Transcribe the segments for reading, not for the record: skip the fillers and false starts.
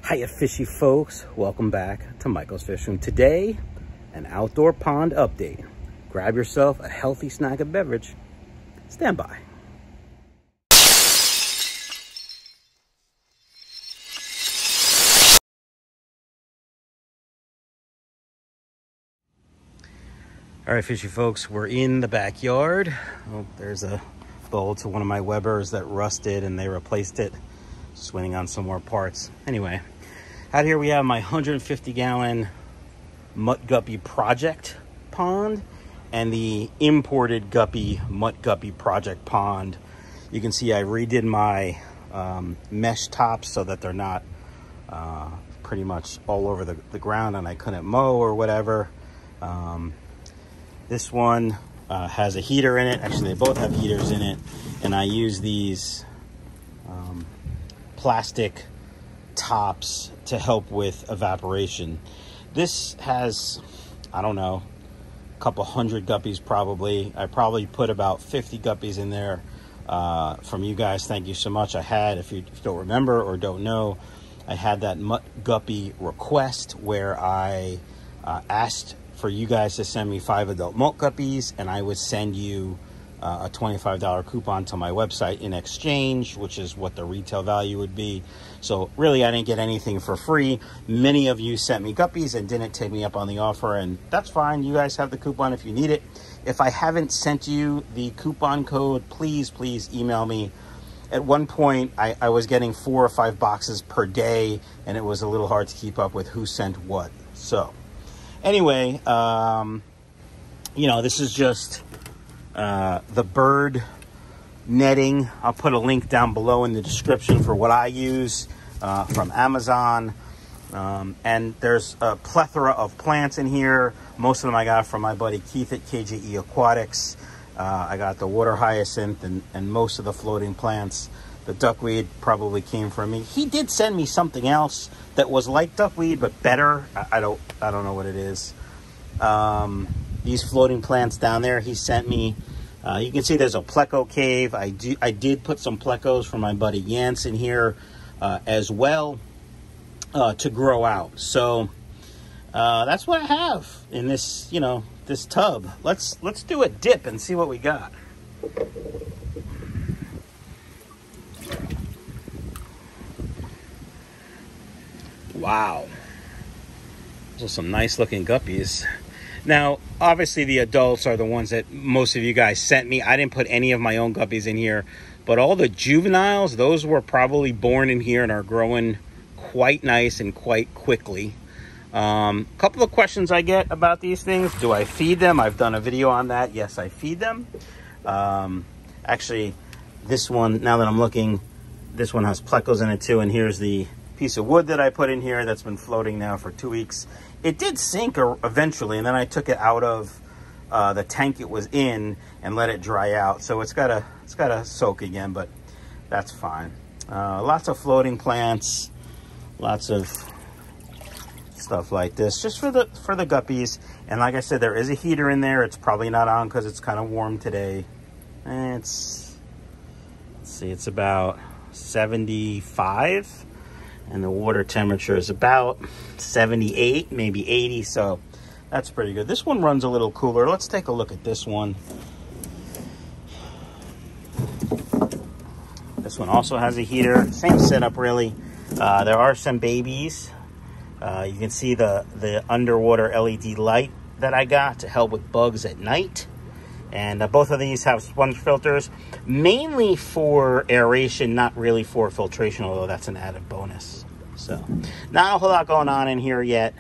Hiya fishy folks, welcome back to Michael's Fish Room. Today, an outdoor pond update. Grab yourself a healthy snack of beverage. Stand by. All right, fishy folks, we're in the backyard. Oh, there's a bowl to one of my Webbers that rusted and they replaced it. Just waiting on some more parts. Anyway, out here we have my 150-gallon Mutt Guppy project pond and the imported Guppy Mutt Guppy project pond. You can see I redid my mesh tops so that they're not pretty much all over the ground and I couldn't mow or whatever. This one has a heater in it. Actually, they both have heaters in it. And I use these plastic tops to help with evaporation. This has, I don't know, a couple hundred guppies probably. I probably put about 50 guppies in there from you guys. Thank you so much. I had, if you don't remember or don't know, I had that Mutt Guppy request where I asked for you guys to send me 5 adult Mutt Guppies, and I would send you a $25 coupon to my website in exchange, which is what the retail value would be. So really, I didn't get anything for free. Many of you sent me guppies and didn't take me up on the offer, and that's fine. You guys have the coupon if you need it. If I haven't sent you the coupon code, please email me. At one point, I was getting 4 or 5 boxes per day, and it was a little hard to keep up with who sent what. So anyway, you know, this is just the bird netting. I'll put a link down below in the description for what I use from Amazon. And there's a plethora of plants in here. Most of them I got from my buddy Keith at KJE Aquatics. I got the water hyacinth and most of the floating plants. The duckweed probably came from me. He did send me something else that was like duckweed but better. I don't know what it is. These floating plants down there he sent me. You can see there's a pleco cave. I did put some plecos from my buddy Yance in here as well to grow out. So that's what I have in this, you know, this tub. Let's do a dip and see what we got. Wow, those are some nice looking guppies. Now, obviously the adults are the ones that most of you guys sent me. I didn't put any of my own guppies in here, but all the juveniles, those were probably born in here and are growing quite nice and quite quickly. Couple of questions I get about these things. Do I feed them? I've done a video on that. Yes, I feed them. Actually, this one, now that I'm looking, this one has plecos in it too, and here's the piece of wood that I put in here that's been floating now for 2 weeks. It did sink eventually, and then I took it out of the tank it was in and let it dry out. So it's gotta soak again, but that's fine. Lots of floating plants, lots of stuff like this, just for the guppies. And like I said, there is a heater in there. It's probably not on because it's kind of warm today. And let's see, it's about 75. And the water temperature is about 78, maybe 80, so that's pretty good. This one runs a little cooler. Let's take a look at this one. This one also has a heater. Same setup, really. There are some babies. You can see the underwater LED light that I got to help with bugs at night. And both of these have sponge filters, mainly for aeration, not really for filtration, although that's an added bonus. So, not a whole lot going on in here yet.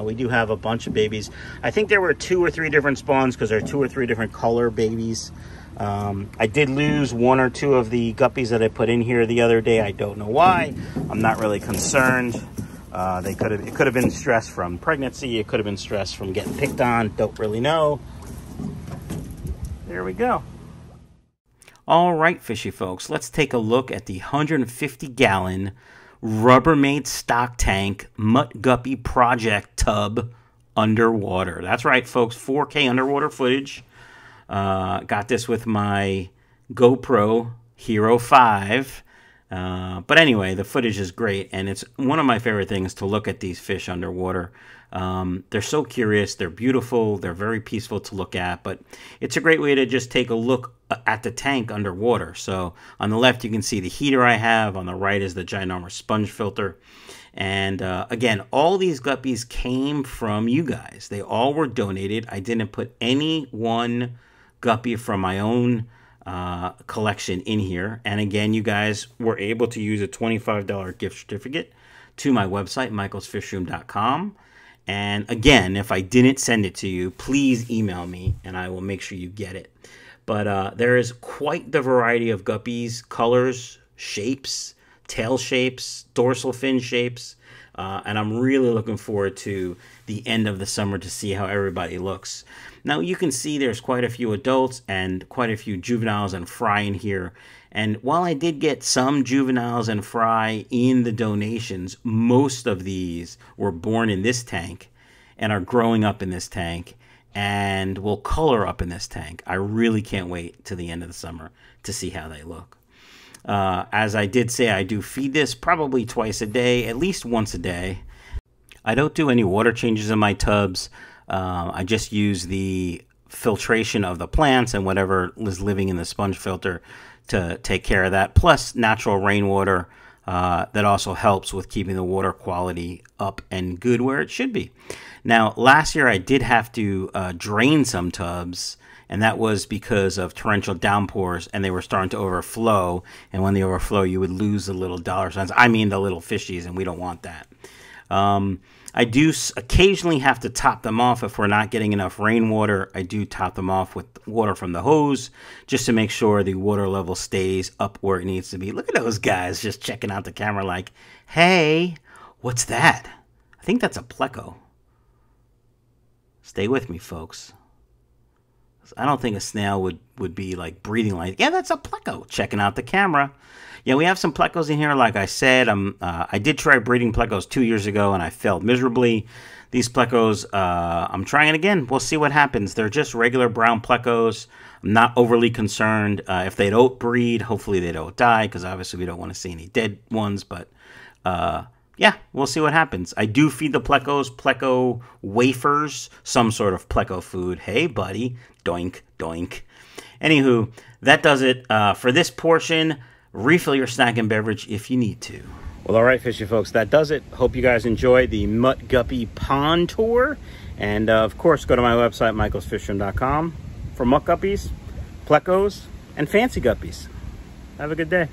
We do have a bunch of babies. I think there were 2 or 3 different spawns because there are 2 or 3 different color babies. I did lose 1 or 2 of the guppies that I put in here the other day. I don't know why. I'm not really concerned. It could have been stress from pregnancy. It could have been stress from getting picked on. Don't really know. There we go. All right, fishy folks, let's take a look at the 150-gallon Rubbermaid stock tank Mutt Guppy project tub underwater. That's right, folks, 4K underwater footage. Got this with my GoPro Hero 5. But anyway, the footage is great, and it's one of my favorite things to look at these fish underwater. They're so curious, they're beautiful, they're very peaceful to look at, but it's a great way to just take a look at the tank underwater. So on the left you can see the heater I have, on the right is the ginormous sponge filter. And again, all these guppies came from you guys. They all were donated. I didn't put any one guppy from my own collection in here. And again, you guys were able to use a $25 gift certificate to my website, michaelsfishroom.com. And again, if I didn't send it to you, please email me and I will make sure you get it. But there is quite the variety of guppies, colors, shapes, tail shapes, dorsal fin shapes, and I'm really looking forward to the end of the summer to see how everybody looks. Now you can see there's quite a few adults and quite a few juveniles and fry in here, and while I did get some juveniles and fry in the donations, most of these were born in this tank and are growing up in this tank and will color up in this tank. I really can't wait to the end of the summer to see how they look. As I did say, I do feed this probably twice a day, at least once a day. I don't do any water changes in my tubs. I just use the filtration of the plants and whatever is living in the sponge filter to take care of that, plus natural rainwater that also helps with keeping the water quality up and good where it should be. Now, last year I did have to drain some tubs, and that was because of torrential downpours, and they were starting to overflow. And when they overflow, you would lose the little dollar signs. I mean the little fishies, and we don't want that. I do occasionally have to top them off if we're not getting enough rainwater. I do top them off with water from the hose just to make sure the water level stays up where it needs to be. Look at those guys just checking out the camera like, hey, what's that? I think that's a pleco. Stay with me, folks. I don't think a snail would be like breathing like, yeah, that's a pleco, checking out the camera. Yeah, we have some plecos in here. Like I said, I did try breeding plecos 2 years ago, and I failed miserably. These plecos, I'm trying it again. We'll see what happens. They're just regular brown plecos. I'm not overly concerned. If they don't breed, hopefully they don't die, because obviously we don't want to see any dead ones. But yeah, we'll see what happens. I do feed the plecos pleco wafers, some sort of pleco food. Hey, buddy. Doink, doink. Anywho, that does it for this portion. Refill your snack and beverage if you need to. Well, all right, fishy folks, that does it. Hope you guys enjoyed the Mutt Guppy pond tour. And, of course, go to my website, michaelsfishroom.com, for mutt guppies, plecos, and fancy guppies. Have a good day.